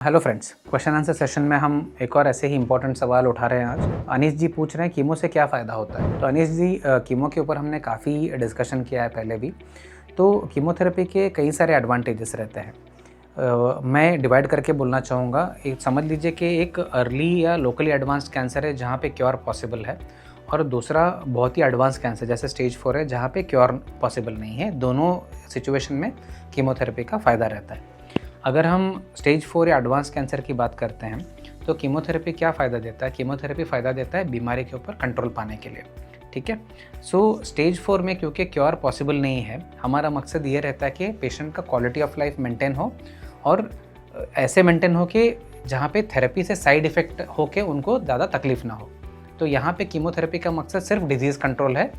Hello friends, question answer session में हम एक और ऐसे ही इंपॉर्टेंट सवाल उठा रहे हैं आज। अनीश जी पूछ रहे हैं कीमो से क्या फ़ायदा होता है। तो अनीश जी, कीमो के ऊपर हमने काफ़ी डिस्कशन किया है पहले भी। तो कीमोथेरेपी के कई सारे एडवांटेजेस रहते हैं। मैं डिवाइड करके बोलना चाहूँगा। एक समझ लीजिए कि एक अर्ली या लोकली एडवांस्ड कैंसर है जहाँ पे क्योर पॉसिबल है, और दूसरा बहुत ही एडवांस कैंसर जैसे स्टेज 4 है जहाँ पे क्योर पॉसिबल नहीं है। दोनों सिचुएशन में कीमोथेरेपी का फ़ायदा रहता है। अगर हम स्टेज 4 या एडवांस कैंसर की बात करते हैं तो कीमोथेरेपी क्या फ़ायदा देता है? कीमोथेरेपी फ़ायदा देता है बीमारी के ऊपर कंट्रोल पाने के लिए, ठीक है। सो स्टेज 4 में क्योंकि क्योर पॉसिबल नहीं है, हमारा मकसद ये रहता है कि पेशेंट का क्वालिटी ऑफ लाइफ मेंटेन हो, और ऐसे मेंटेन हो कि जहाँ पे थेरेपी से साइड इफ़ेक्ट हो के उनको ज़्यादा तकलीफ ना हो। तो यहाँ पे कीमोथेरेपी का मकसद सिर्फ डिजीज़ कंट्रोल है,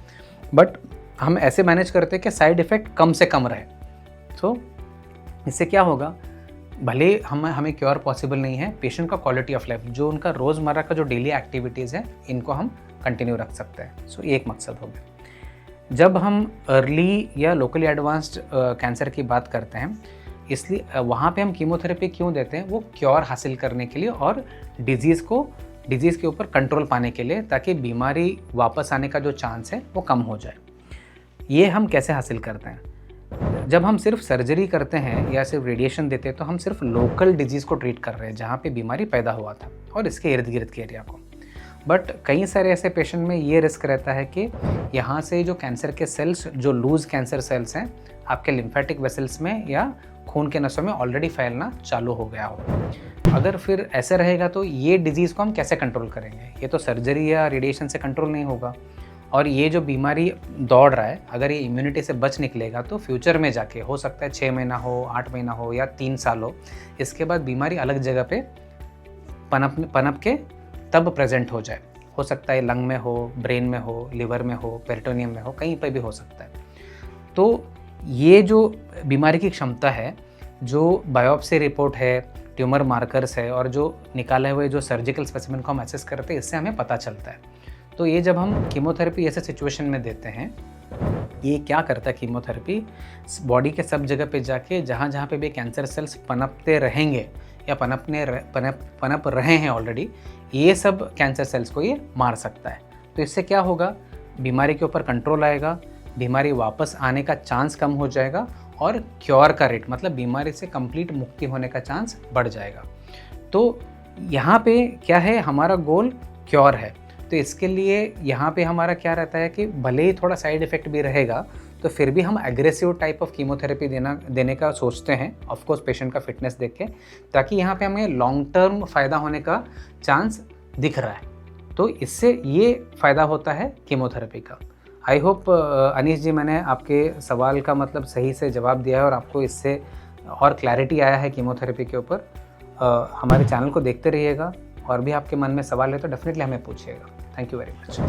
बट हम ऐसे मैनेज करते हैं कि साइड इफ़ेक्ट कम से कम रहे। तो इससे क्या होगा, भले हमें क्योर पॉसिबल नहीं है, पेशेंट का क्वालिटी ऑफ लाइफ, जो उनका रोज़मर्रा का जो डेली एक्टिविटीज़ है, इनको हम कंटिन्यू रख सकते हैं। सो ये एक मकसद हो गया। जब हम अर्ली या लोकली एडवांस्ड कैंसर की बात करते हैं, इसलिए वहाँ पे हम कीमोथेरेपी क्यों देते हैं? वो क्योर हासिल करने के लिए और डिजीज़ के ऊपर कंट्रोल पाने के लिए, ताकि बीमारी वापस आने का जो चांस है वो कम हो जाए। ये हम कैसे हासिल करते हैं? जब हम सिर्फ सर्जरी करते हैं या सिर्फ रेडिएशन देते हैं तो हम सिर्फ लोकल डिजीज़ को ट्रीट कर रहे हैं जहाँ पे बीमारी पैदा हुआ था और इसके इर्द गिर्द के एरिया को। बट कई सारे ऐसे पेशेंट में ये रिस्क रहता है कि यहाँ से जो कैंसर के सेल्स, जो लूज कैंसर सेल्स हैं, आपके लिम्फेटिक वेसल्स में या खून के नसों में ऑलरेडी फैलना चालू हो गया हो। अगर फिर ऐसे रहेगा तो ये डिजीज़ को हम कैसे कंट्रोल करेंगे? ये तो सर्जरी या रेडिएशन से कंट्रोल नहीं होगा। और ये जो बीमारी दौड़ रहा है, अगर ये इम्यूनिटी से बच निकलेगा तो फ्यूचर में जाके हो सकता है 6 महीना हो, 8 महीना हो या 3 साल हो, इसके बाद बीमारी अलग जगह पे पनप के तब प्रेजेंट हो जाए। हो सकता है लंग में हो, ब्रेन में हो, लिवर में हो, पेरिटोनियम में हो, कहीं पर भी हो सकता है। तो ये जो बीमारी की क्षमता है, जो बायोप्सी रिपोर्ट है, ट्यूमर मार्कर्स है, और जो निकाले हुए जो सर्जिकल स्पेसिमेन को हम एसेस करते हैं, इससे हमें पता चलता है। तो ये जब हम कीमोथेरेपी ऐसे सिचुएशन में देते हैं, ये क्या करता है कीमोथेरेपी, बॉडी के सब जगह पे जाके जहाँ जहाँ पे भी कैंसर सेल्स पनपते रहेंगे या पनप रहे हैं ऑलरेडी, ये सब कैंसर सेल्स को ये मार सकता है। तो इससे क्या होगा, बीमारी के ऊपर कंट्रोल आएगा, बीमारी वापस आने का चांस कम हो जाएगा, और क्योर का रेट, मतलब बीमारी से कंप्लीट मुक्ति होने का चांस बढ़ जाएगा। तो यहाँ पे क्या है, हमारा गोल क्योर है। तो इसके लिए यहाँ पे हमारा क्या रहता है कि भले ही थोड़ा साइड इफ़ेक्ट भी रहेगा, तो फिर भी हम एग्रेसिव टाइप ऑफ कीमोथेरेपी देने का सोचते हैं, ऑफ कोर्स पेशेंट का फिटनेस देख के, ताकि यहाँ पे हमें लॉन्ग टर्म फ़ायदा होने का चांस दिख रहा है। तो इससे ये फ़ायदा होता है कीमोथेरेपी का। आई होप अनीश जी, मैंने आपके सवाल का मतलब सही से जवाब दिया है और आपको इससे और क्लैरिटी आया है कीमोथेरेपी के ऊपर। हमारे चैनल को देखते रहिएगा, और भी आपके मन में सवाल है तो डेफिनेटली हमें पूछिएगा। Thank you very much.